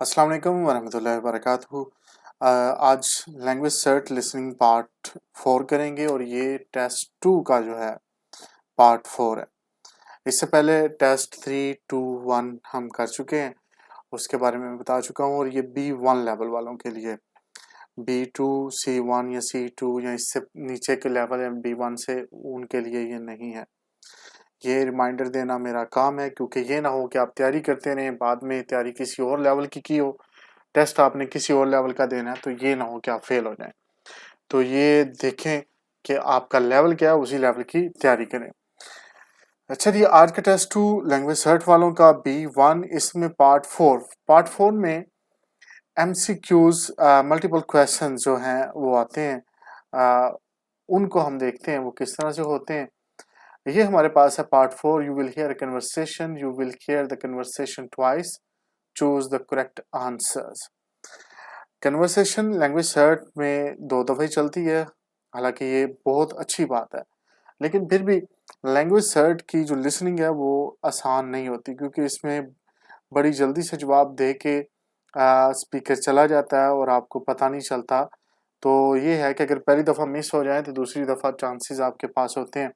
अस्सलाम वालेकुम वरहमतुल्लाहि वबरकातुहू। आज लैंग्वेज सर्ट लिसनिंग पार्ट 4 करेंगे और ये टेस्ट 2 का जो है पार्ट 4 है। इससे पहले टेस्ट 3, 2, 1 हम कर चुके हैं, उसके बारे में मैं बता चुका हूँ और ये B1 लेवल वालों के लिए। B2, C1 या C2 या इससे नीचे के लेवल है B1 से, उनके लिए ये नहीं है। ये रिमाइंडर देना मेरा काम है, क्योंकि ये ना हो कि आप तैयारी करते रहें, बाद में तैयारी किसी और लेवल की हो, टेस्ट आपने किसी और लेवल का देना है, तो ये ना हो कि आप फेल हो जाएं। तो ये देखें कि आपका लेवल क्या है, उसी लेवल की तैयारी करें। अच्छा जी, आज का टेस्ट 2 लैंग्वेज सर्ट वालों का B1, इसमें पार्ट 4 में MCQs मल्टीपल क्वेश्चन जो हैं वो आते हैं। उनको हम देखते हैं वो किस तरह से होते हैं। ये हमारे पास है part 4। You will hear conversation, you will hear the conversation twice, choose the correct answers. Conversation language सर्ट में 2 दफ़े ही चलती है, हालांकि ये बहुत अच्छी बात है, लेकिन फिर भी लैंग्वेज सर्ट की जो लिसनिंग है वो आसान नहीं होती, क्योंकि इसमें बड़ी जल्दी से जवाब दे के स्पीकर चला जाता है और आपको पता नहीं चलता। तो ये है कि अगर पहली दफ़ा मिस हो जाए तो दूसरी दफ़ा चांसेस आपके पास होते हैं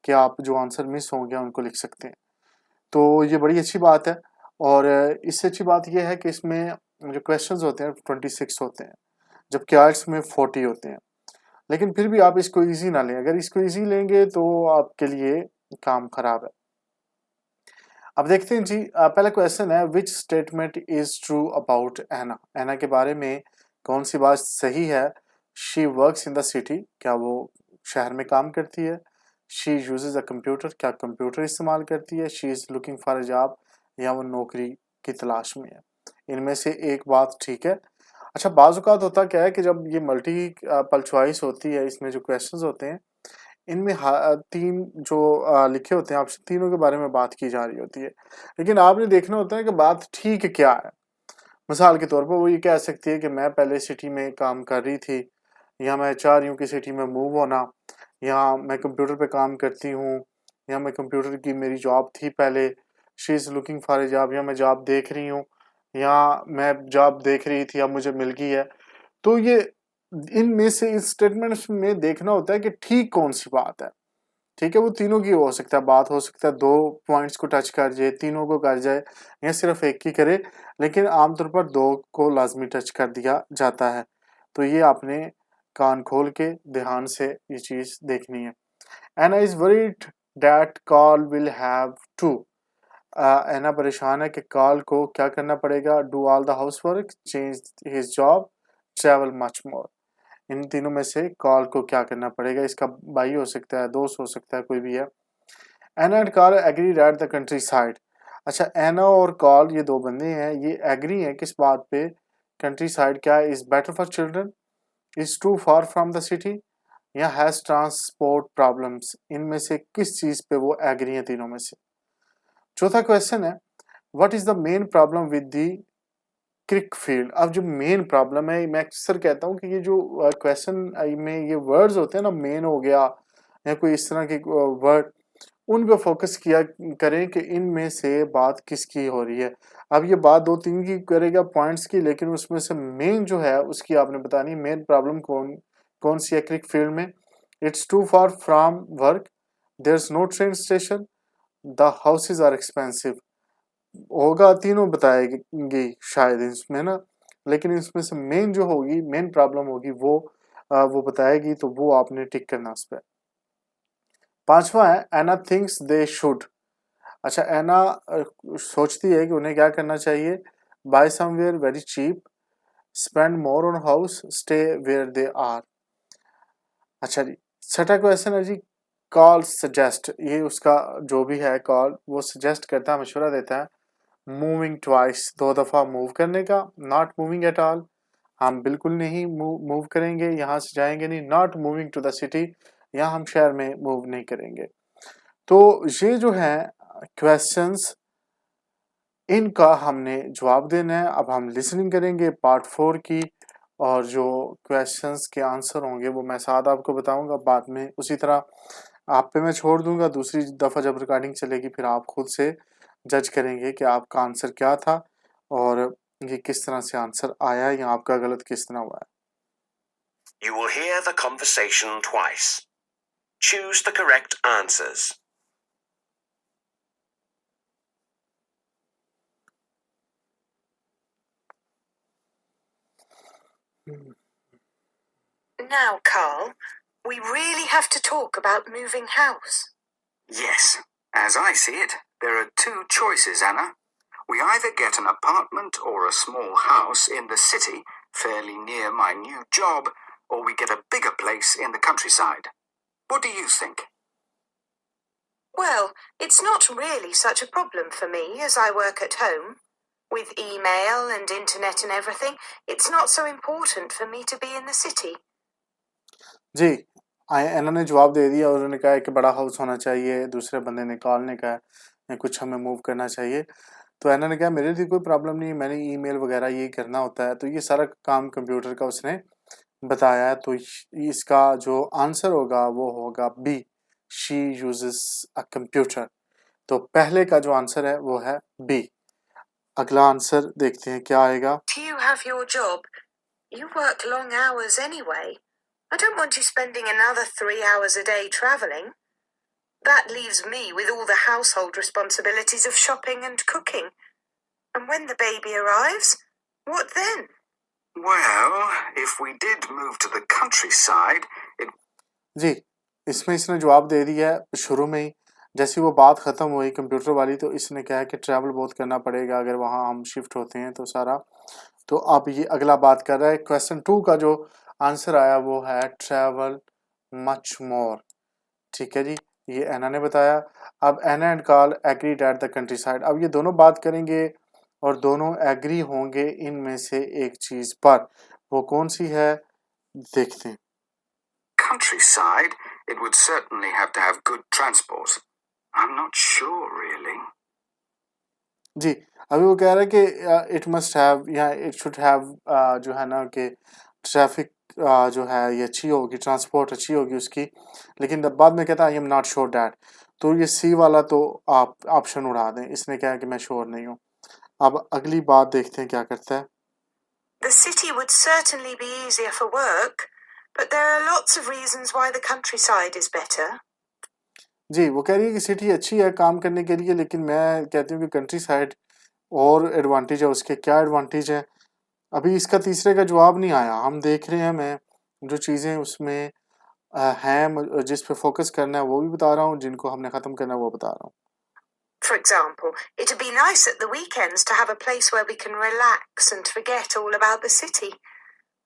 कि आप जो आंसर मिस होंगे उनको लिख सकते हैं। तो ये बड़ी अच्छी बात है। और इससे अच्छी बात ये है कि इसमें जो क्वेश्चंस होते हैं 26 होते हैं, जबकि आर्ट्स में 40 होते हैं। लेकिन फिर भी आप इसको इजी ना लें, अगर इसको इजी लेंगे तो आपके लिए काम खराब है। अब देखते हैं जी, पहला क्वेश्चन है, which statement is true about Anna. Anna के बारे में कौन सी बात सही है। She works in the city, क्या वो शहर में काम करती है। शी यूजेज अ कंप्यूटर, क्या कंप्यूटर इस्तेमाल करती है। She is looking for a job, या वो नौकरी की तलाश में है। इनमें से एक बात ठीक है। अच्छा, बाज़ औक़ात होता क्या है कि जब ये मल्टीपल चॉइस होती है, इसमें जो क्वेश्चंस होते हैं, इनमें 3 जो लिखे होते हैं ऑप्शन, तीनों के बारे में बात की जा रही होती है, लेकिन आपने देखना होता है कि बात ठीक क्या है। मिसाल के तौर पर वो ये कह सकती है कि मैं पहले सिटी में काम कर रही थी, या मैं चाह रही हूँ कि सिटी में मूव होना, या मैं कंप्यूटर पे काम करती हूँ, या मैं कंप्यूटर की मेरी जॉब थी पहले। She is looking for a job, या मैं जॉब देख रही हूँ, या मैं जॉब देख रही थी अब मुझे मिल गई है। तो ये इनमें से इस स्टेटमेंट्स में देखना होता है कि ठीक कौन सी बात है। ठीक है, वो तीनों की हो सकता है, बात हो सकता है 2 पॉइंट्स को टच कर जाए, तीनों को कर जाए, या सिर्फ एक ही करे, लेकिन आमतौर पर 2 को लाजमी टच कर दिया जाता है। तो ये आपने कान खोल के ध्यान से ये चीज़ देखनी है। Anna is worried that Carl will have to. Anna परेशान है कि कॉल को क्या करना पड़ेगा, do all the housework, change his job, travel much more. इन तीनों में से कॉल को क्या करना पड़ेगा। इसका भाई हो सकता है, दोस्त हो सकता है, कोई भी है। Anna and Carl agree at the countryside. अच्छा, एना और कॉल ये 2 बंदे हैं, ये एग्री हैं किस बात पे, कंट्री साइड क्या है, is better for children, is too far from the city, या हैज ट्रांसपोर्ट प्रॉब्लम्स। इनमें से किस चीज पे वो एग्री हैं तीनों में से। चौथा क्वेश्चन है, what is the main problem with the Crickfield. अब जो मेन प्रॉब्लम है, मैं अक्सर कहता हूँ कि ये जो क्वेश्चन में ये वर्ड्स होते हैं ना, मेन हो गया या कोई इस तरह के वर्ड, उन पे फोकस किया करें कि इनमें से बात किसकी हो रही है। अब ये बात 2-3 की करेगा पॉइंट्स की, लेकिन उसमें से मेन जो है उसकी आपने बतानी, मेन प्रॉब्लम कौन कौन सी है क्रिक फील्ड में। It's too far from work, there is no train station, the houses are expensive. होगा, तीनों बताएंगे शायद इसमें ना, लेकिन इसमें से मेन जो होगी, मेन प्रॉब्लम होगी वो बताएगी, तो वो आपने टिक करना उस पर। 5वां है, एना थिंक्स दे शुड। अच्छा, एना सोचती है कि उन्हें क्या करना चाहिए, buy somewhere very cheap, spend more on house, stay where they are. अच्छा जी, छठा क्वेश्चन है जी, कॉल सजेस्ट। ये उसका जो भी है कॉल, वो सजेस्ट करता है, मशवरा देता है, मूविंग ट्वाइस, 2 दफ़ा मूव करने का, नॉट मूविंग एट ऑल, हम बिल्कुल नहीं मूव करेंगे, यहाँ से जाएंगे नहीं, not moving to the city, यहाँ हम शहर में मूव नहीं करेंगे। तो ये जो है क्वेश्चंस, इनका हमने जवाब देना है। अब हम लिसनिंग करेंगे पार्ट 4 की, और जो क्वेश्चंस के आंसर होंगे वो मैं साथ आपको बताऊंगा बाद में। उसी तरह आप पे मैं छोड़ दूंगा, दूसरी दफ़ा जब रिकॉर्डिंग चलेगी फिर आप खुद से जज करेंगे कि आपका आंसर क्या था, और ये किस तरह से आंसर आया या आपका गलत किस तरह हुआ है. You will hear the conversation twice. Choose the correct answers. Now, Carl, we really have to talk about moving house. Yes, as I see it, there are two choices, Anna. We either get an apartment or a small house in the city, fairly near my new job, or we get a bigger place in the countryside. What do you think? Well, it's not really such a problem for me as I work at home. With email and internet and everything, it's not so important for me to be in the city. जी, इन्होंने जवाब दे दिया और उन्होंने कहा कि बड़ा house होना चाहिए, दूसरे बंदे ने कॉल ने कहा या कुछ हमें मूव करना चाहिए. तो इन्होंने कहा मेरे लिए कोई प्रॉब्लम नहीं, मैंने ईमेल वगैरह यही करना होता है. तो ये सारा काम कंप्यूटर का उसने बताया. तो इसका जो आंसर होगा वो होगा B, she uses a computer. तो पहले का जो आंसर है वो है बी. अगला आंसर देखते हैं क्या आएगा. Do you have your job? You work long hours anyway. I don't want you spending another 3 hours a day travelling. That leaves me with all the household responsibilities of shopping and cooking. And when the baby arrives, what then? Well, if we did move to the countryside, it... जी, इसमें इसने जवाब दे दिया है शुरू में ही. जैसी वो बात ख़त्म हुई कंप्यूटर वाली तो इसने कहा कि ट्रैवल बहुत करना पड़ेगा अगर वहाँ हम शिफ्ट होते हैं तो सारा. तो अब ये अगला बात कर रहा है. क्वेश्चन 2 का जो आंसर आया वो है ट्रैवल मच मोर. ठीक है जी, ये एना ने बताया. अब Anna and Carl agreed at the countryside. अब ये दोनों बात करेंगे और दोनों एग्री होंगे इनमें से एक चीज़ पर. वो कौन सी है देखते हैं. Countryside, it would certainly have to have good transport. I'm not sure, really. जी, अभी वो कह रहा है कि इट मस्ट हैव या इट शुड हैव जो है ना कि ट्रैफिक जो है ये अच्छी होगी, ट्रांसपोर्ट अच्छी होगी उसकी. लेकिन बाद में कहता है I am not sure that. तो ये सी वाला तो आप ऑप्शन उड़ा दें. इसने कहा कि मैं श्योर नहीं हूँ. अब अगली बात देखते हैं क्या करता है. The city would certainly be easier for work, but there are lots of reasons why the countryside is better. जी, वो कह रही है कि सिटी अच्छी है काम करने के लिए, लेकिन मैं कहती हूँ कि कंट्री साइड और एडवांटेज है उसके. क्या एडवांटेज है अभी इसका तीसरे का जवाब नहीं आया. हम देख रहे हैं, मैं जो चीज़ें उसमें हैं जिस पे फोकस करना है वो भी बता रहा हूँ, जिनको हमने ख़त्म करना है वो बता रहा हूँ. For example, it'd be nice at the weekends to have a place where we can relax and forget all about the city.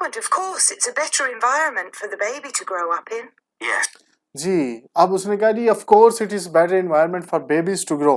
And of course, it's a better environment for the baby to grow up in. Yes. जी, अब उसने कहा जी of course it is better environment for babies to grow.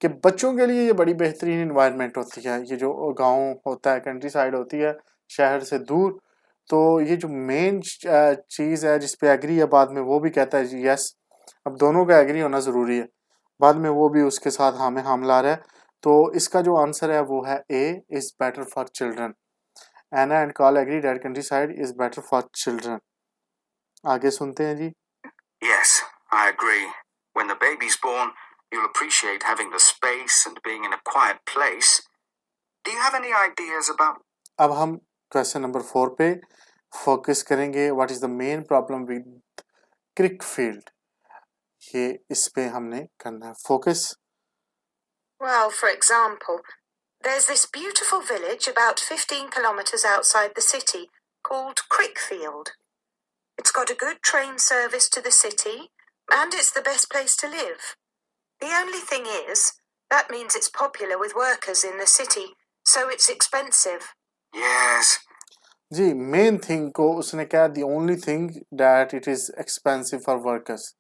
कि बच्चों के लिए ये बड़ी बेहतरीन इन्वायरमेंट होती है. ये जो गांव होता है, कंट्री साइड होती है, शहर से दूर. तो ये जो मेन चीज़ है जिस पे एग्री है बाद में वो भी कहता है जी यस. अब दोनों का एग्री होना ज़रूरी है. बाद में वो भी उसके साथ हमें हमला रहा है. तो इसका जो आंसर है वो है A, is better for children. Anna and Carl agree that countryside is better for children. आगे सुनते हैं जी. Yes, I agree. When the baby's born, you'll appreciate having the space and being in a quiet place. Do you have any ideas about... अब हम question number 4 पे focus करेंगे. What is the main problem with Crickfield. ये इस पे हमने करना है focus. Well, for example, there's this beautiful village about 15 kilometers outside the city called Crickfield. It's got a good train service to the city, and it's the best place to live. The only thing is, that means it's popular with workers in the city, so it's expensive. Yes. जी, main thing को उसने कहा the only thing that it is expensive for workers.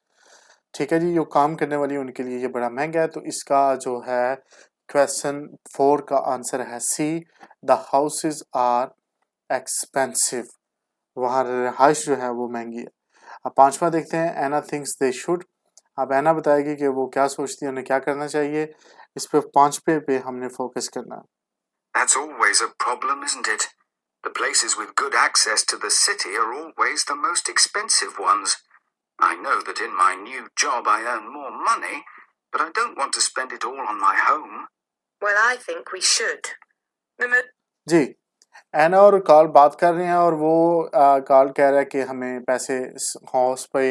ठीक है जी, जो काम करने वाली उनके लिए ये बड़ा महंगा है. तो इसका जो है क्वेश्चन 4 का आंसर है सी, द हाउसेज आर एक्सपेंसिव. वहाँ रहाइश जो है वो महंगी है. अब 5वां देखते हैं. एना थिंक्स दे शुड. अब एना बताएगी कि वो क्या सोचती है, उन्हें क्या करना चाहिए. इस पे 5 पे हमने फोकस करना है. That's always a problem, isn't it? The places with good access to the city are always the most expensive ones. I know that in my new job I earn more money, but I don't want to spend it all on my home. Well, I think we should. जी, एना और Karl बात कर रहे हैं और वो Karl कह रहा है कि हमें पैसे हाउस पे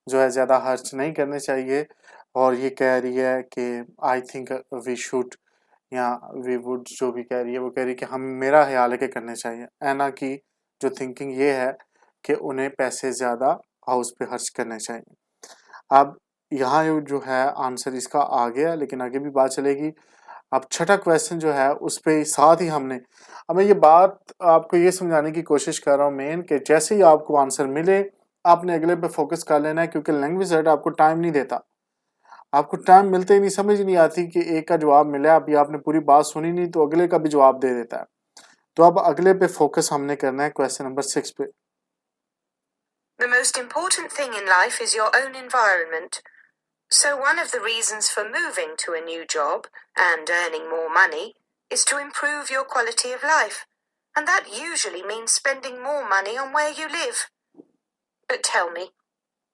जो है ज़्यादा खर्च नहीं करने चाहिए, और ये कह रही है कि आई थिंक वी शुड, या वी वुड, जो भी कह रही है वो कह रही है कि हम, मेरा ख्याल है कि करने चाहिए। एना की जो थिंकिंग ये है कि उन्हें पैसे ज़्यादा हाउस पे खर्च करने चाहिए। अब यहाँ जो है आंसर इसका आ गया, लेकिन आगे भी बात चलेगी। अब छठा क्वेश्चन जो है उस पे साथ ही अब मैं ये बात आपको ये समझाने की कोशिश कर रहा हूँ मेन, कि जैसे ही आपको आंसर मिले आपने अगले पे फोकस कर लेना है, क्योंकि लैंग्वेज सेट आपको टाइम नहीं देता। आपको टाइम मिलते ही नहीं, समझ नहीं आती कि एक का जवाब मिला, अभी आपने पूरी बात सुनी नहीं तो अगले का भी जवाब दे देता है। तो अब अगले पे फोकस हमने करना है, क्वेश्चन नंबर 6 पे। The most important thing in life is your own environment. So one of the reasons for moving to a new job and earning more money is to improve your quality of life. And that usually means spending more money on where you live. But tell me,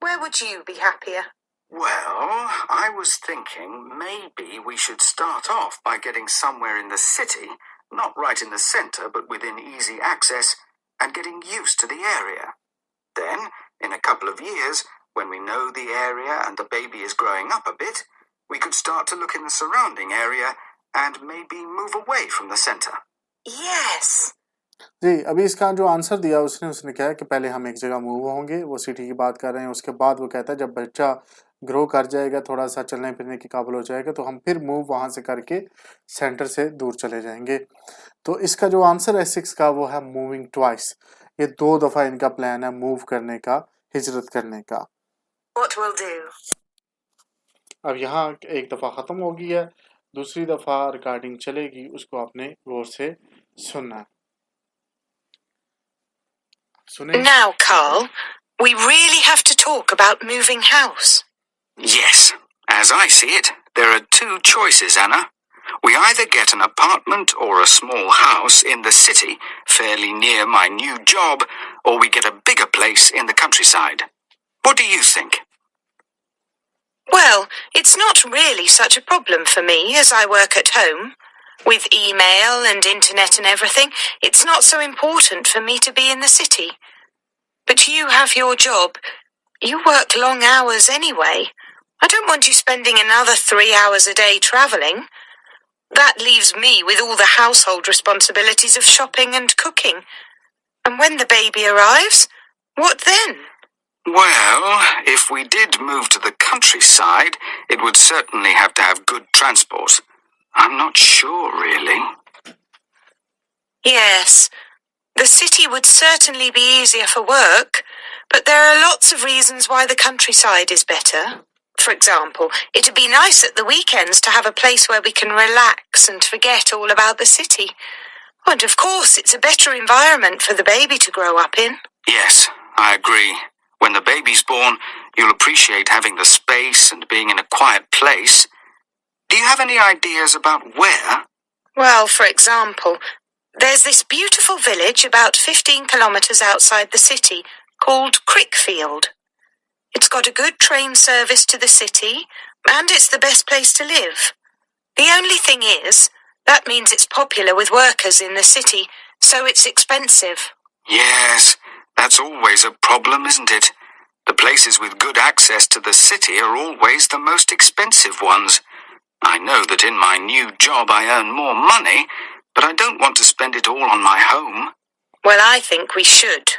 where would you be happier? Well, I was thinking maybe we should start off by getting somewhere in the city, not right in the center, but within easy access, and getting used to the area. Then, in a couple of years, when we know the area and the baby is growing up a bit, we could start to look in the surrounding area and maybe move away from the center. Yes. जी, अभी इसका जो answer दिया उसने क्या है कि पहले हम एक जगह मूव होंगे, वो सिटी की बात कर रहे हैं। उसके बाद वो कहता है जब बच्चा ग्रो कर जाएगा, थोड़ा सा चलने फिरने के काबिल हो जाएगा, तो हम फिर मूव वहाँ से करके सेंटर से दूर चले जाएंगे। तो इसका जो आंसर है 6 का, वो है मूविंग ट्वाइस। ये 2 दफ़ा इनका प्लान है मूव करने का, हिजरत करने का। What will do? अब यहाँ एक दफ़ा ख़त्म हो गई है, दूसरी दफ़ा रिकॉर्डिंग चलेगी, उसको आपने गौर से सुनना है। Now, Carl, we really have to talk about moving house. Yes, as I see it, there are two choices, Anna. We either get an apartment or a small house in the city, fairly near my new job, or we get a bigger place in the countryside. What do you think? Well, it's not really such a problem for me as I work at home. With email and internet and everything, it's not so important for me to be in the city. But you have your job. You work long hours anyway. I don't want you spending another 3 hours a day travelling. That leaves me with all the household responsibilities of shopping and cooking. And when the baby arrives, what then? Well, if we did move to the countryside, it would certainly have to have good transport. I'm not sure, really. Yes, the city would certainly be easier for work, but there are lots of reasons why the countryside is better. For example, it'd be nice at the weekends to have a place where we can relax and forget all about the city. And of course, it's a better environment for the baby to grow up in. Yes, I agree. When the baby's born, you'll appreciate having the space and being in a quiet place. Do you have any ideas about where? Well, for example, there's this beautiful village about 15 kilometres outside the city called Crickfield. It's got a good train service to the city, and it's the best place to live. The only thing is, that means it's popular with workers in the city, so it's expensive. Yes, that's always a problem, isn't it? The places with good access to the city are always the most expensive ones. I know that in my new job I earn more money, but I don't want to spend it all on my home. Well, I think we should.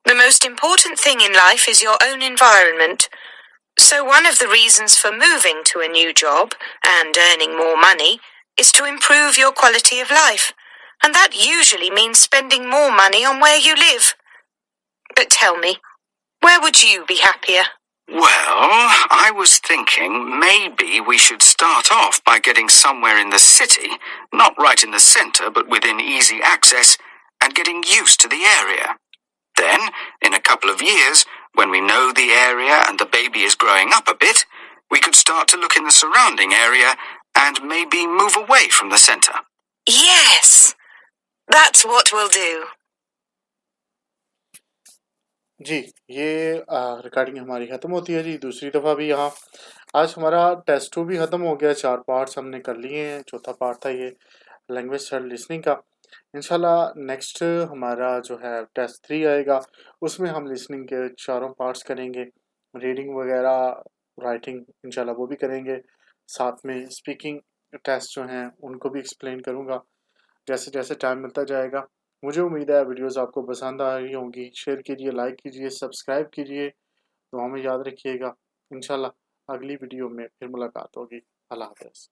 The most important thing in life is your own environment. So one of the reasons for moving to a new job and earning more money is to improve your quality of life. And that usually means spending more money on where you live. But tell me, where would you be happier? Well, I was thinking maybe we should start off by getting somewhere in the city, not right in the center, but within easy access, and getting used to the area. Then, in a couple of years, when we know the area and the baby is growing up a bit, we could start to look in the surrounding area and maybe move away from the center. Yes, that's what we'll do. जी, ये recording हमारी ख़त्म होती है जी। दूसरी दफ़ा भी यहाँ आज हमारा टेस्ट 2 भी ख़त्म हो गया। 4 पार्ट्स हमने कर लिए हैं, चौथा पार्ट था ये लैंग्वेज सर्ट लिसनिंग का। इंशाल्लाह नेक्स्ट हमारा जो है टेस्ट 3 आएगा, उसमें हम लिसनिंग के चारों पार्ट्स करेंगे, रीडिंग वगैरह, राइटिंग इंशाल्लाह वो भी करेंगे, साथ में स्पीकिंग टेस्ट जो हैं उनको भी एक्सप्लेन करूँगा जैसे जैसे टाइम मिलता जाएगा। मुझे उम्मीद है वीडियोज़ आपको पसंद आ रही होंगी। शेयर कीजिए, लाइक कीजिए, सब्सक्राइब कीजिए, दुआ में याद रखिएगा। इंशाल्लाह अगली वीडियो में फिर मुलाकात होगी। अल्लाह हाफ़िज़।